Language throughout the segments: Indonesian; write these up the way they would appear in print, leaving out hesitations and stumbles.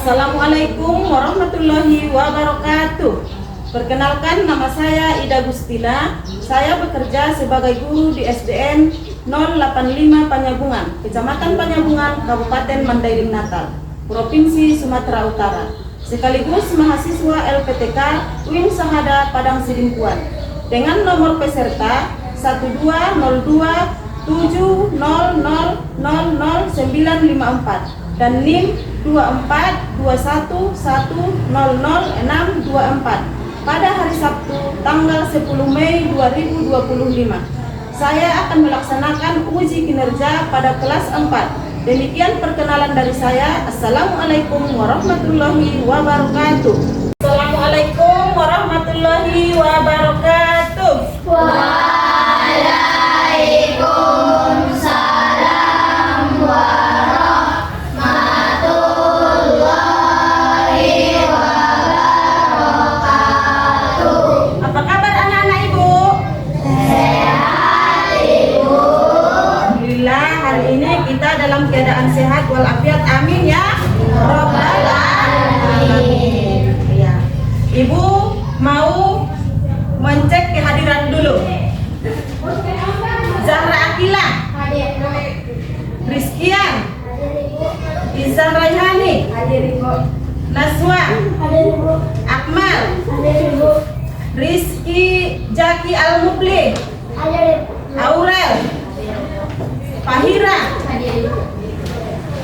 Assalamualaikum warahmatullahi wabarakatuh. Perkenalkan, nama saya Ida Gustina. Saya bekerja sebagai guru di SDN 085 Panyabungan, Kecamatan Panyabungan, Kabupaten Mandailing Natal, Provinsi Sumatera Utara. Sekaligus mahasiswa LPTK Wing Sahada Padang Sidimpuan dengan nomor peserta 1200700000954 dan NIM 24211000624 pada hari Sabtu tanggal 10 Mei 2025. Saya akan melaksanakan uji kinerja pada kelas 4. Demikian perkenalan dari saya. Assalamualaikum warahmatullahi wabarakatuh. Assalamualaikum warahmatullahi wabarakatuh. Waalaikumsalam warahmatullahi wabarakatuh. Apa kabar anak-anak Ibu? Sehat Ibu. Alhamdulillah, hari ini kita dalam keadaan sehat walafiat, amin ya Rabbal alamin. Ya. Ibu mau mencek kehadiran dulu. Zahra Akila, Rizkian, Izan Raihani, Naswa, Akmal, Rizky Jaki Al-Mupli, Aurel, Fahira,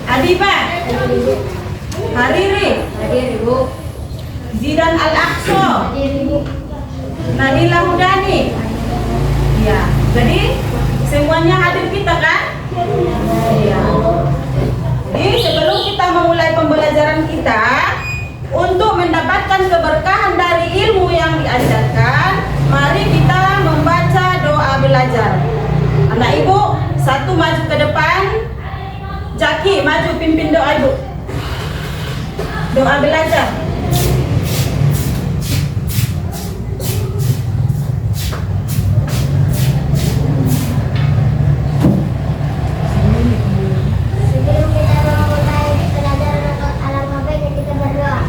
Adiba, Hariri, Zidan Al-Aqsa, Nadila Hudani. Ya, jadi semuanya hadir kita kan? Ya. Jadi sebelum kita memulai pembelajaran kita, untuk mendapatkan keberkahan dari ilmu yang diajarkan, mari kita membaca doa belajar. Anak Ibu, satu maju ke depan. Jaki, maju pimpin doa Ibu. Doa belajar. Sebelum kita memulai pelajaran alangkah baiknya kita berdoa.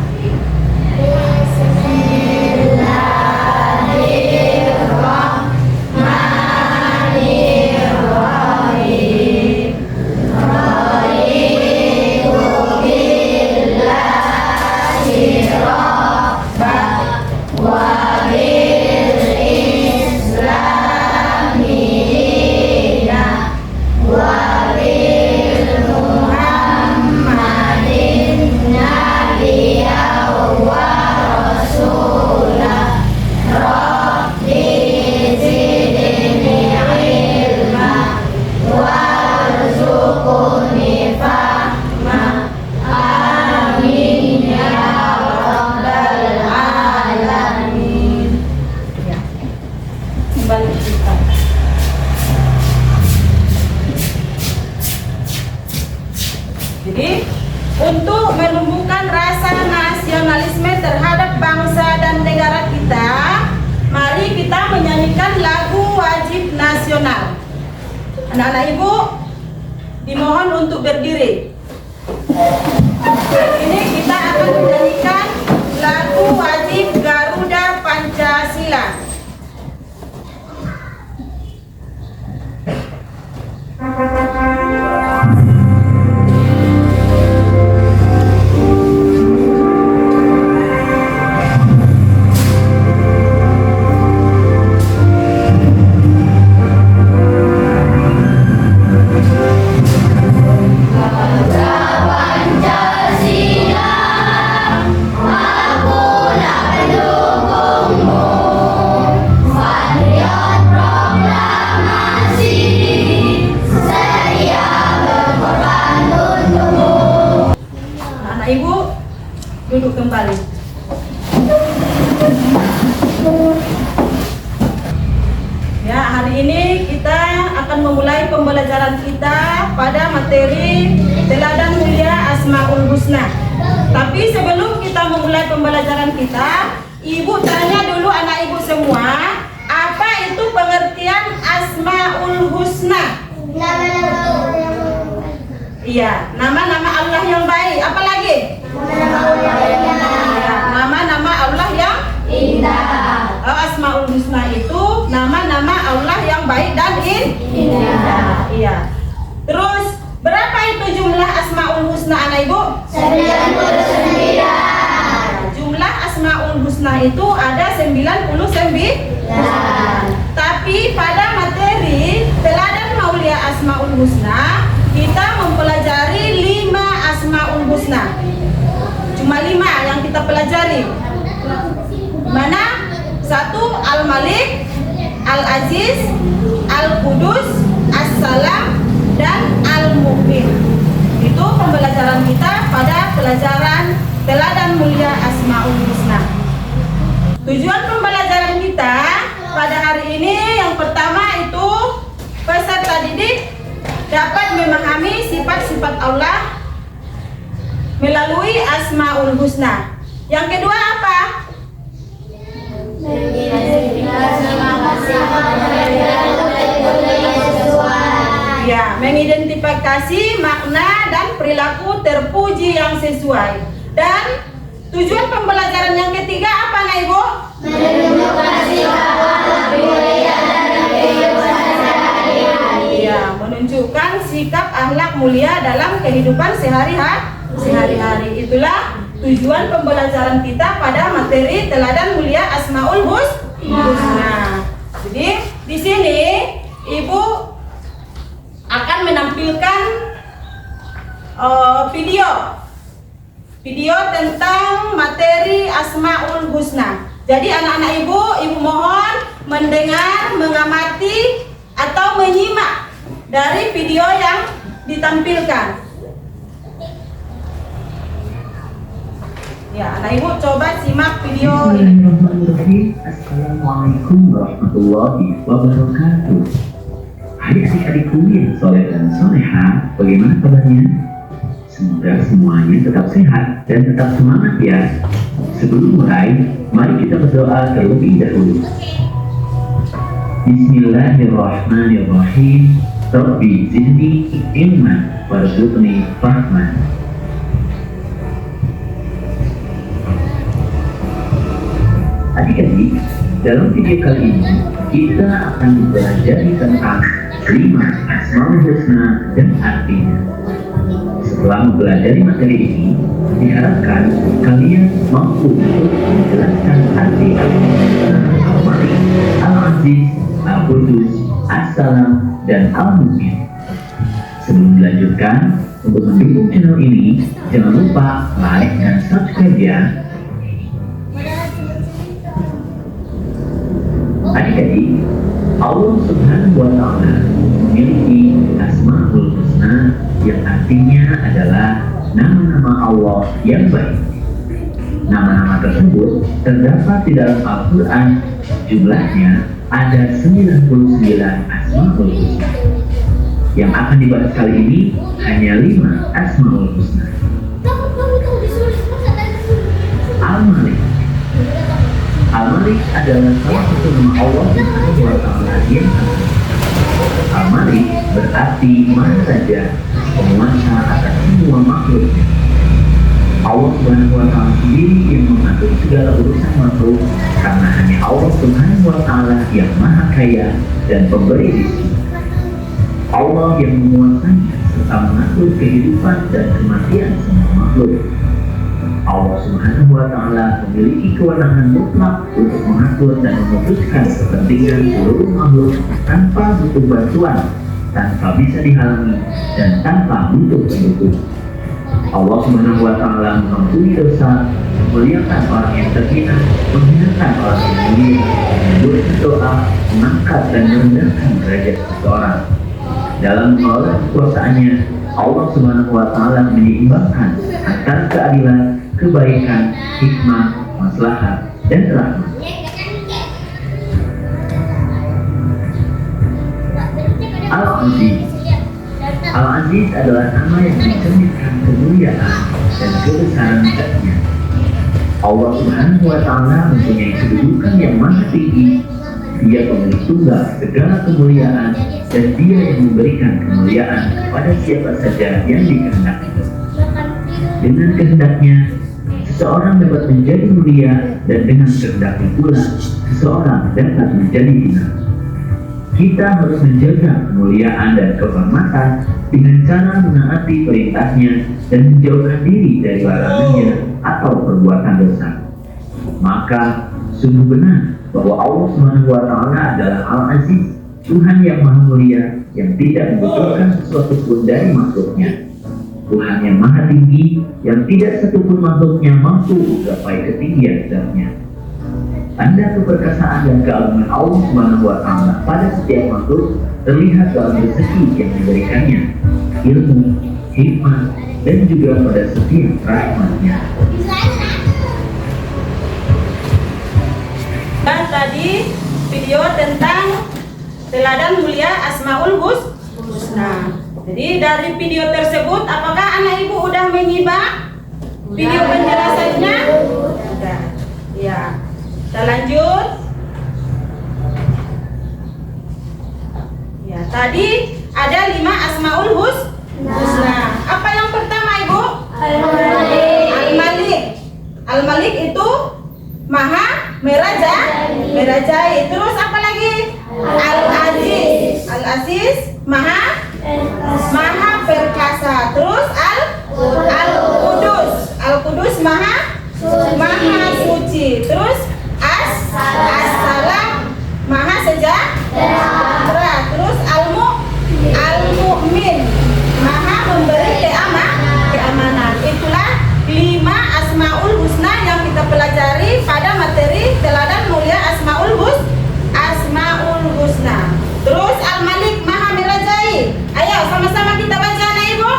Bismillahirrahmanirrahim. Jadi, untuk menumbuhkan rasa nasionalisme terhadap bangsa dan negara kita, mari kita menyanyikan lagu wajib nasional. Anak-anak Ibu, dimohon untuk berdiri. Ini kita akan menyanyikan lagu wajib Garuda Pancasila. Pancasila, akulah pendukungmu. Patriot proklamasi, sedia berkorban untukmu. Anak Ibu, duduk kembali. Ya, hari ini kita akan memulai pembelajaran kita pada materi teladan mulia Asmaul Husna. Tapi sebelum kita memulai pembelajaran kita, Ibu tanya dulu anak Ibu semua, apa itu pengertian Asmaul Husna? Nama-nama Iya, nama-nama Allah yang baik. Apa lagi? Nama-nama Allah yang indah. Asmaul Husna itu nama-nama Allah yang baik dan indah. Iya. Terus berapa itu jumlah Asmaul Husna anak ibu? 99. Jumlah Asmaul Husna itu ada 99. Tapi pada materi teladan Maulia Asmaul Husna kita mempelajari 5 Asmaul Husna. Cuma 5 yang kita pelajari. Mana? 1 Al-Malik, Al-Aziz, Al-Qudus, As-Salam, dan Al-Mu'min. Itu pembelajaran kita pada pelajaran teladan mulia Asmaul Husna. Tujuan pembelajaran kita pada hari ini yang pertama itu peserta didik dapat memahami sifat-sifat Allah melalui Asmaul Husna. Yang kedua apa? Ya, mengidentifikasi makna dan perilaku terpuji yang sesuai. Dan tujuan pembelajaran yang ketiga apa, Nak Ibu? Menunjukkan sifat Allah mulia dalam kehidupan sehari-hari. Ya, menunjukkan sikap akhlak mulia dalam kehidupan sehari-hari. Itulah tujuan pembelajaran kita pada materi teladan mulia Asmaul Husna. Jadi di sini Ibu akan menampilkan video tentang materi Asmaul Husna. Jadi anak-anak ibu mohon mendengar, mengamati atau menyimak dari video yang ditampilkan. Ya, anak ibu coba simak video ini. Bismillahirrahmanirrahim. Assalamualaikum warahmatullahi wabarakatuh. Hai adik-adikku yang soleh dan soleha, bagaimana kabarnya? Semoga semuanya tetap sehat dan tetap semangat ya. Sebelum mulai, mari kita berdoa terlebih dahulu. Bismillahirrahmanirrahim. Rabbi zidni ilman warzuqni fahman. Adik-adik, dalam video kali ini kita akan belajar tentang 5 Asmaul Husna dan artinya. Setelah mempelajari materi ini, diharapkan kalian mampu untuk menjelaskan arti Al-Malik, Al-Aziz, Al-Qudus, As-Salam, dan Al-Mu'min. Sebelum dilanjutkan, untuk mendukung channel ini, jangan lupa like dan subscribe ya. Adik-adik, Allah Subhanahu wa Ta'ala memiliki Asmaul Husna yang artinya adalah nama-nama Allah yang baik. Nama-nama tersebut terdapat di dalam Al-Quran. Jumlahnya ada 99 Asmaul Husna. Yang akan dibahas kali ini hanya 5 Asmaul Husna. Al-Malik. Al-Malik adalah salah satu nama Allah Subhanahu wa Ta'ala yang agung. Al-Malik berarti Maha Raja, penguasa atas semua makhluknya. Allah Subhanahu wa Ta'ala sendiri yang mengatur segala urusan makhluk, karena hanya Allah Subhanahu wa Ta'ala yang Maha Kaya dan pemberi rezeki. Allah yang menguasai serta mengatur kehidupan dan kematian semua makhluk. Allah Subhanahu wa Ta'ala memiliki kewenangan mutlak untuk mengatur dan memutuskan kepentingan seluruh makhluk tanpa butuh bantuan, tanpa bisa dihalangi, dan tanpa butuh pendukung. Allah Subhanahu wa Ta'ala mengampuni dosa, memuliakan orang yang terhina, menghinakan orang yang mulia, memberi doa, mengangkat dan merendahkan derajat seseorang. Dalam mengelola kekuasaannya, Allah Subhanahu wa Ta'ala menyeimbangkan antara keadilan, kebaikan, hikmah, maslahat, dan rahmat. Al-Aziz. Al-Aziz adalah nama yang mencerminkan kemuliaan dan kebesaran zat-Nya. Allah Subhanahu wa Ta'ala mempunyai kedudukan yang maha tinggi. Dia pemilik tunggal segala kemuliaan, dan Dia yang memberikan kemuliaan kepada siapa saja yang dikehendaki. Dengan kehendaknya, seseorang dapat menjadi mulia, dan dengan kehendaknya pula, seseorang dapat menjadi hina. Kita harus menjaga kemuliaan dan kehormatan dengan cara menaati perintahnya dan menjauhkan diri dari larangannya atau perbuatan dosa. Maka sungguh benar bahwa Allah SWT adalah Al-Aziz, Tuhan yang Maha Mulia, yang tidak membutuhkan sesuatu pun dari makhluknya. Tuhan yang Maha Tinggi, yang tidak satupun makhluknya mampu menggapai ketinggian zatnya. Tanda keperkasaan dan keagungan Allah SWT pada setiap makhluk terlihat dalam rezeki yang diberikannya, ilmu, hikmah, dan juga pada setiap rahmatnya. Dan tadi video tentang teladan mulia Asmaul Husna. Jadi dari video tersebut, apakah anak ibu udah menyimak video penjelasannya? Sudah. Ya. Kita lanjut. Ya, tadi ada 5 Asmaul Husna. Apa yang pertama ibu? Al-Malik. Al-Malik itu Maha merajai. Terus apa lagi? Al-Aziz. Al-Aziz Maha perkasa. Terus Al-Qudus. Al-Qudus Maha suci. Terus As-Salam Maha sejahtera. Terus Al-Mu'min Maha memberi keamanan. Itulah 5 Asmaul Husna yang kita pelajari pada materi teladan mulia Asmaul Husna. Terus Al-Malik Maha merajai. Ayo sama-sama kita baca anak ibu.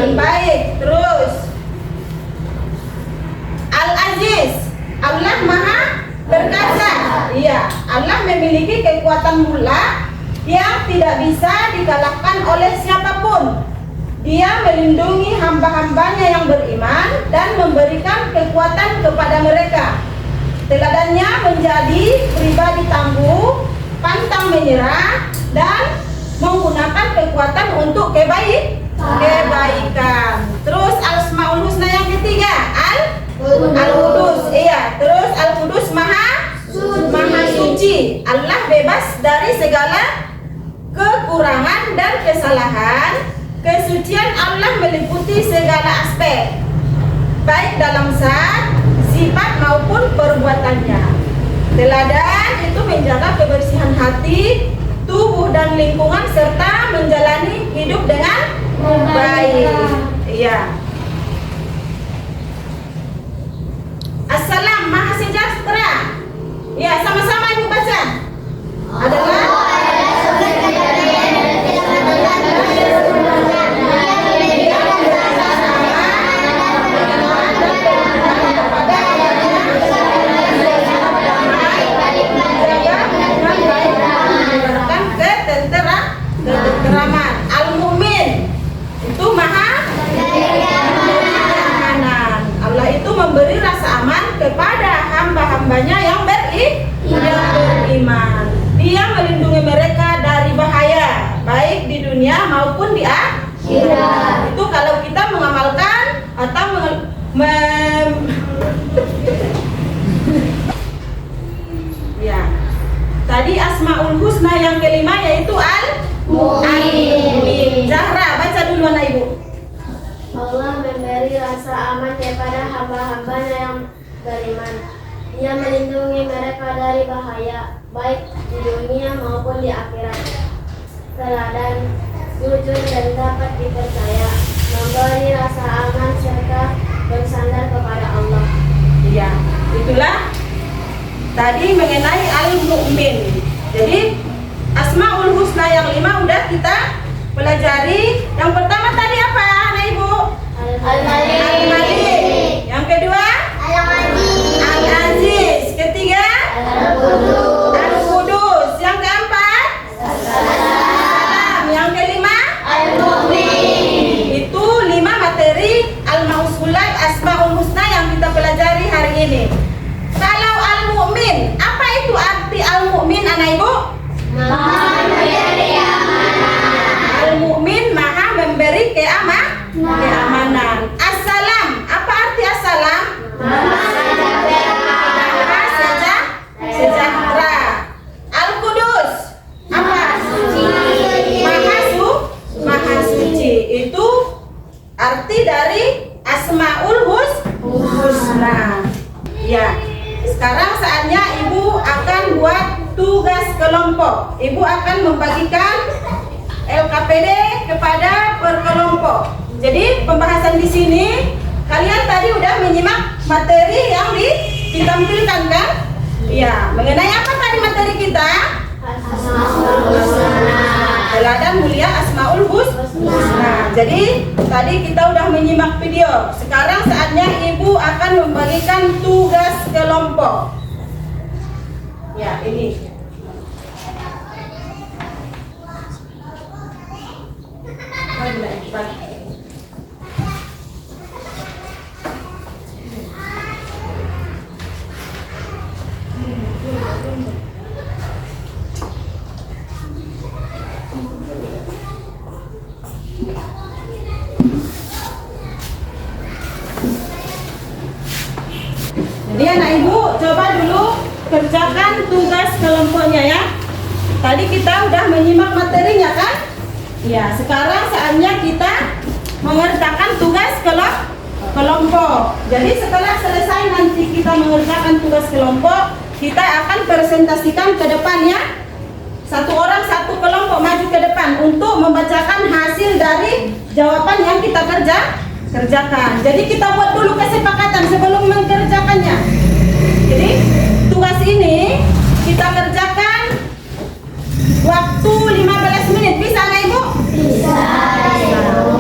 Baik. Terus Al-Aziz, Allah Maha perkasa. Iya, Allah memiliki kekuatan mutlak yang tidak bisa dikalahkan oleh siapapun. Dia melindungi hamba-hambanya yang beriman dan memberikan kekuatan kepada mereka. Teladannya menjadi pribadi tangguh, pantang menyerah, dan menggunakan kekuatan untuk kebaikan. Terus Asmaul Husna yang ketiga, Al-Qudus. Iya, terus Al-Qudus Maha suci. Allah bebas dari segala kekurangan dan kesalahan. Kesucian Allah meliputi segala aspek, baik dalam zat, sifat maupun perbuatannya. Teladan itu menjaga kebersihan hati, tubuh dan lingkungan, serta menjalani hidup dengan baik. Iya. Assalam Maha sejahtera. Ya, sama-sama ibu baca. Adalah ketenteraman. Al-Mu'min itu Maha keamanan. Allah itu memberi rasa aman kepada hamba-hambanya yang beriman. Dia melindungi mereka dari bahaya, baik di dunia maupun di akhirat. Itu kalau kita mengamalkan atau ya. Tadi Asmaul Husna yang kelima yaitu Al-Mu'min. Zahra, baca dulu anak ibu. Allah memberi rasa aman kepada hamba-hambanya yang beriman. Dia melindungi mereka dari bahaya, baik di dunia maupun di akhirat. Teladan jujur dan dapat dipercaya, memberi rasa aman serta bersandar kepada Allah. Iya, itulah tadi mengenai Al-Mu'min. Jadi Asmaul Husna yang 5 udah kita pelajari. Yang pertama tadi apa anak ibu? Al-Malik. Yang kedua? Al-Aziz. Ketiga? Al-Qudus. Yang keempat? As-Salam. Yang kelima? anak ibu? Memberi amanah. Al-Mu'min maha memberi keamanan. Assalam, apa arti assalam? Maha sejahtera. Al-Qudus, apa? Maha suci. Itu arti dari Asmaul Husna. Ya, sekarang saatnya ibu akan buat tugas kelompok. Ibu akan membagikan LKPD kepada berkelompok. Jadi pembahasan di sini kalian tadi udah menyimak materi yang ditampilkan kan? Iya, mengenai apa tadi materi kita? Teladan mulia Asmaul Husna. Jadi tadi kita udah menyimak video. Sekarang saatnya ibu akan membagikan tugas kelompok. Ya, ini. Jadi anak ibu coba dulu kerjakan tugas kelompoknya ya. Tadi kita udah menyimak materinya kan? Ya, sekarang saatnya kita mengerjakan tugas kelompok. Jadi setelah selesai nanti kita mengerjakan tugas kelompok, kita akan presentasikan ke depan ya. Satu orang satu kelompok maju ke depan untuk membacakan hasil dari jawaban yang kita kerjakan. Jadi kita buat dulu kesepakatan sebelum mengerjakannya. Jadi tugas ini kita kerjakan waktu 15 menit. Bisa nggak ibu? Bisa.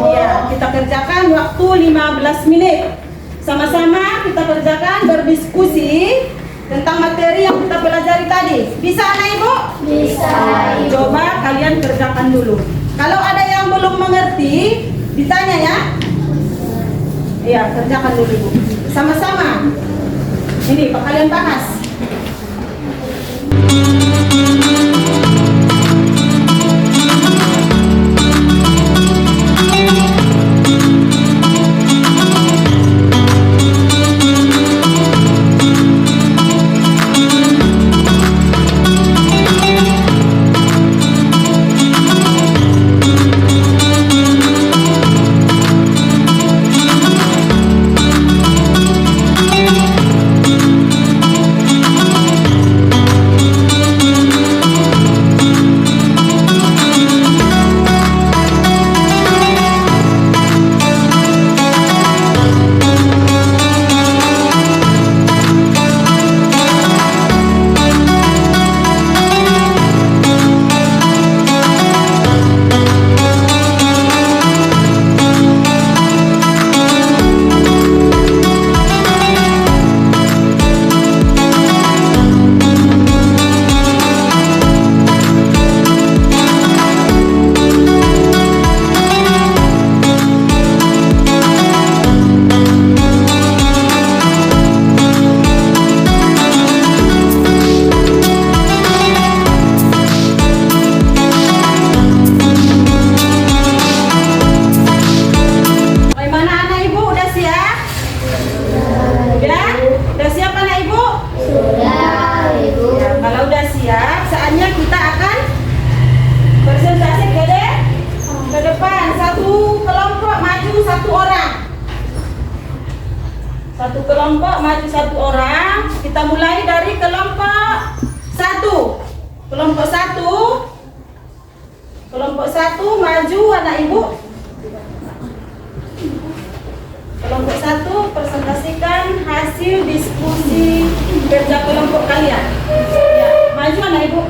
Ya, kita kerjakan waktu 15 menit. Sama-sama kita kerjakan berdiskusi tentang materi yang kita pelajari tadi. Bisa anak ibu? Bisa. Coba kalian kerjakan dulu. Kalau ada yang belum mengerti, ditanya ya. Iya, kerjakan dulu ibu. Sama-sama. Ini Pak kalian bahas. Satu kelompok maju satu orang. Kita mulai dari kelompok satu. Kelompok satu maju anak ibu. Kelompok satu presentasikan hasil diskusi kerja kelompok kalian. Ya, maju anak ibu.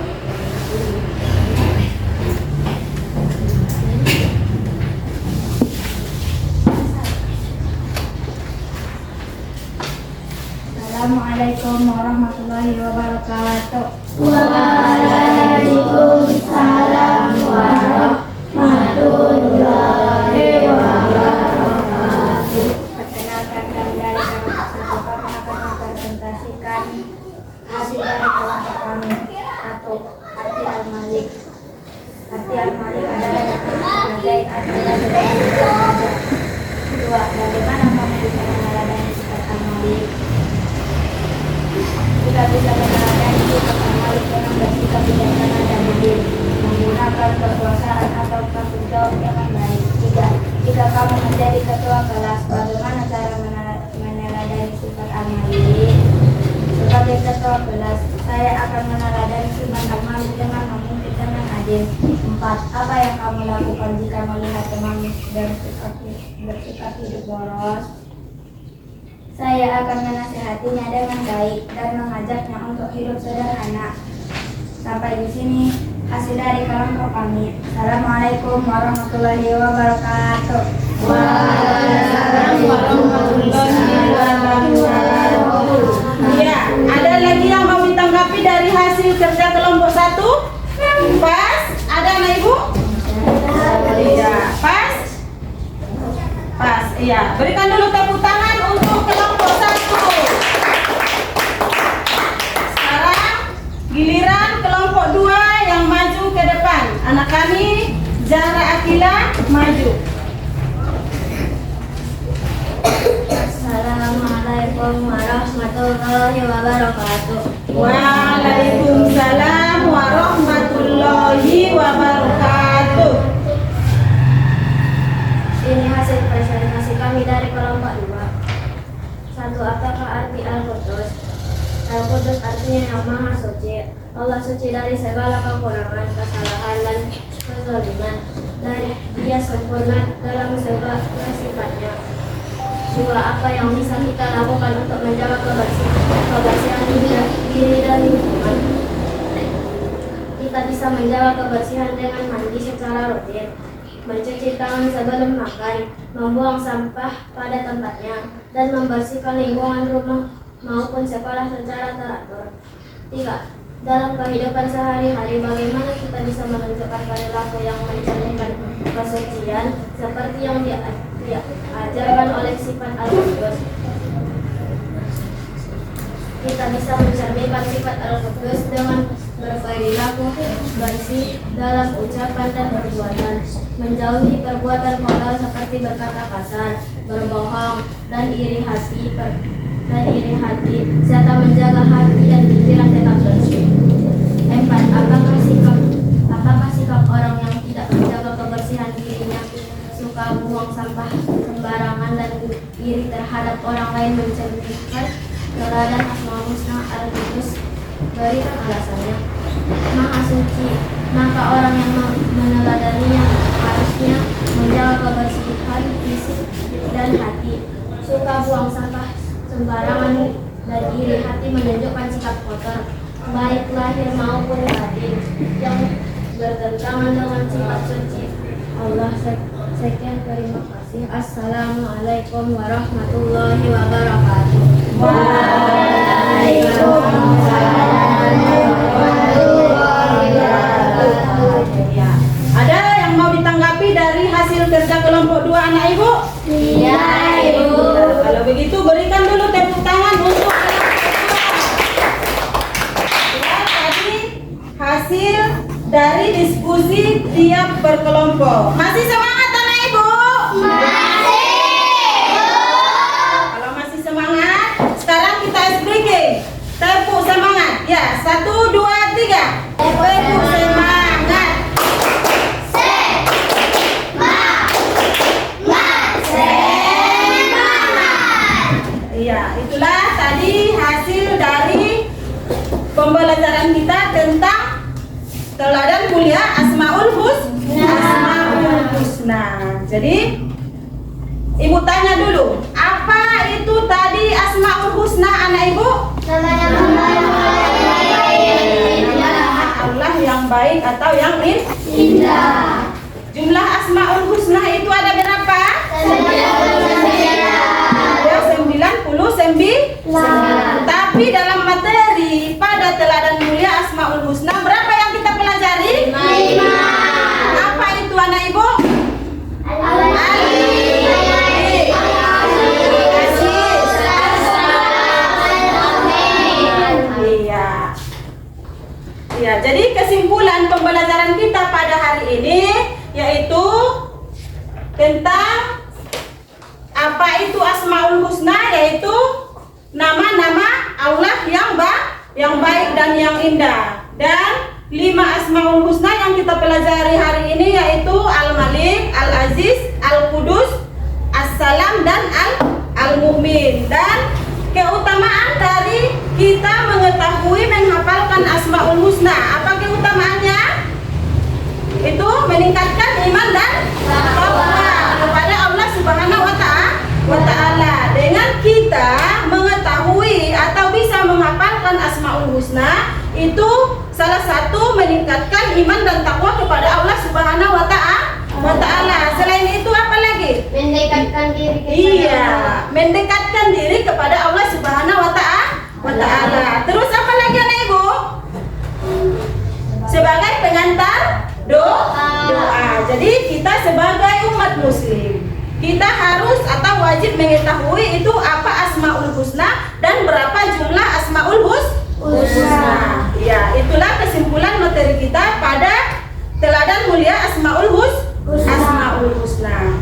Assalamualaikum warahmatullahi wabarakatuh. Waalaikumsalam warahmatullahi wabarakatuh. Perkenalkan kami dari kelompok 1 akan mempresentasikan hasil dari kelompok kami. 1. arti al-malik. Arti al-malik adalah sebagai artinya sebagai dua. Bagaimana kamu bisa meneladani sifat al-malik? Jika bisa meneladani sifat al-malik dengan bersikap bijaksana dan adil, menggunakan kekuasaan atau tanggung jawab dengan baik. Jika kamu menjadi ketua kelas, bagaimana cara meneladani sifat al-malik? Sebagai ketua kelas, saya akan meneladani sifat al-malik dengan memimpin dengan adil. 4. Apa yang kamu lakukan jika melihat temanmu bersikap hidup boros? Saya akan menasihatinya dengan baik dan mengajaknya untuk hidup sederhana. Sampai di sini hasil dari kelompok kami. Assalamualaikum warahmatullahi wabarakatuh. Waalaikumsalam warahmatullahi wabarakatuh. Ya, ada lagi yang mau ditanggapi dari hasil kerja kelompok 1? Pas? Ada anak ibu? Iya, pas? Pas, iya. Berikan dulu tepuk tangan untuk kelompok 1. Sekarang giliran kelompok 2 yang maju ke depan. Anak kami Zahra Akila maju. Assalamualaikum warahmatullahi wabarakatuh. Waalaikumsalam warahmatullahi wabarakatuh. Ini hasil presentasi kami dari kelompok 2. 1. Apakah arti Al-Qudus? Al-Qudus artinya yang maha suci. Allah suci dari segala kekurangan, kesalahan, dan kezaliman. Dan Dia sempurna dalam segala sifatnya. 2. Apa yang bisa kita lakukan untuk menjaga kebersihan diri dan lingkungan? Kita bisa menjaga kebersihan dengan mandi secara rutin, mencuci tangan sebelum makan, membuang sampah pada tempatnya, dan membersihkan lingkungan rumah maupun sekolah secara teratur. 3. Dalam kehidupan sehari-hari, bagaimana kita bisa menunjukkan perilaku yang mencerminkan kesucian seperti yang diajarkan oleh sifat Al-Qudus? Kita bisa mencerminkan sifat Al-Qudus dengan berperilaku bersih dalam ucapan dan perbuatan, menjauhi perbuatan kotor seperti berkata kasar, berbohong, dan iri hati, serta menjaga hati dan pikiran tetap bersih. 4. Apakah sikap orang yang tidak menjaga kebersihan dirinya, suka buang sampah sembarangan, dan iri terhadap orang lain mencerminkan teladan Asmaul Husna Al-Qudus? Berikan alasannya. Maha suci, maka orang yang meneladaninya harusnya menjaga kebersihan fisik dan hati. Suka buang sampah sembarangan dan iri hati menunjukkan sikap kotor, baik lahir maupun batin, yang bertentangan dengan sifat suci Allah. Sekian, terima kasih. Assalamualaikum warahmatullahi wabarakatuh. Ada yang mau ditanggapi dari hasil kerja kelompok 2 anak ibu? Iya, Ibu. Kalau begitu berikan dulu tepuk tangan untuk ya, tadi hasil dari diskusi tiap berkelompok. Masih semangat anak ibu? Masih. Kalau masih semangat, sekarang kita ice breaking. Tepuk semangat. Ya, 1, 2, 3. Tepuk semangat. Iya, itulah tadi hasil dari pembelajaran kita tentang teladan mulia Asmaul Husna. Jadi ibu tanya dulu, apa itu tadi Asmaul Husna anak ibu? Nama Allah yang baik atau yang Indah. Jumlah Asmaul Husna itu ada berapa? 99. Tapi dalam materi pada teladan mulia Asmaul Husna berapa yang kita pelajari? 5. Apa itu anak ibu? Iya. Iya, jadi kesimpulan kesimpulan pembelajaran kita pada hari ini yaitu tentang apa itu Asmaul Husna, yaitu nama-nama Allah yang baik dan yang indah. Dan 5 Asmaul Husna yang kita pelajari hari ini yaitu Al-Malik, Al-Aziz, Al-Qudus, As-Salam dan Al-Mu'min. Dan keutamaan dari kita mengetahui menghafalkan Asmaul Husna, apa keutamaannya? Itu meningkatkan iman dan takwa kepada Allah Subhanahu wa Ta'ala. Dengan kita mengetahui atau bisa menghafalkan Asmaul Husna, itu salah satu meningkatkan iman dan takwa kepada Allah Subhanahu wa Ta'ala. Selain itu apa lagi? Mendekatkan diri kepada Iya, Allah. mendekatkan diri kepada Allah Subhanahu wa Ta'ala. Terus apa lagi anak ibu? Sebagai pengantar doa. Jadi kita sebagai umat muslim, kita harus atau wajib mengetahui itu apa Asmaul Husna dan berapa jumlah Asmaul Husna. Ya, itulah kesimpulan materi kita pada teladan mulia Asmaul Husna.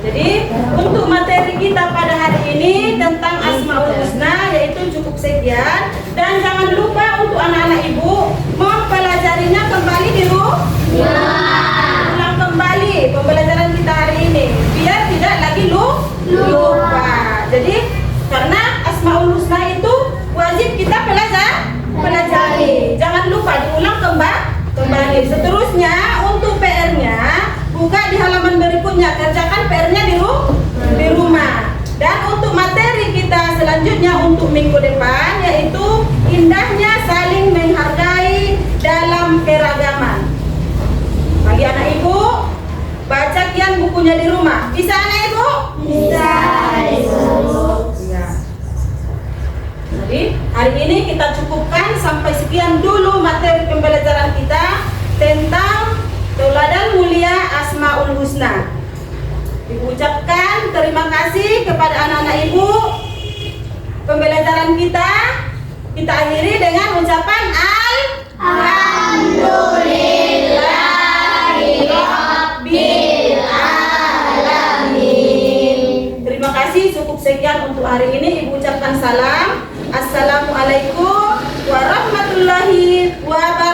Jadi untuk materi kita pada hari ini tentang Asmaul Husna yaitu cukup sekian, dan jangan lupa untuk anak-anak ibu mempelajarinya kembali di rumah. Ulang kembali pembelajaran kita hari ini biar tidak lagi lupa. Jadi karena Asmaul Husna itu wajib kita pelajari. Jangan lupa diulang kembali. Seterusnya untuk PR-nya buka di halaman berikutnya, kerjakan PR-nya di rumah. Dan untuk materi kita selanjutnya untuk minggu depan yaitu indahnya saling menghargai dalam keragaman. Bagi anak ibu, baca kian bukunya di rumah. Bisa anak ibu? Bisa. Ya. Jadi hari ini kita cukupkan sampai sekian dulu materi pembelajaran kita tentang teladan mulia Asmaul Husna. Diucapkan terima kasih kepada anak-anak ibu. Pembelajaran kita akhiri dengan ucapan Alhamdulillahirabbil alamin. Terima kasih, cukup sekian untuk hari ini. Ibu ucapkan salam. Assalamualaikum warahmatullahi wabarakatuh.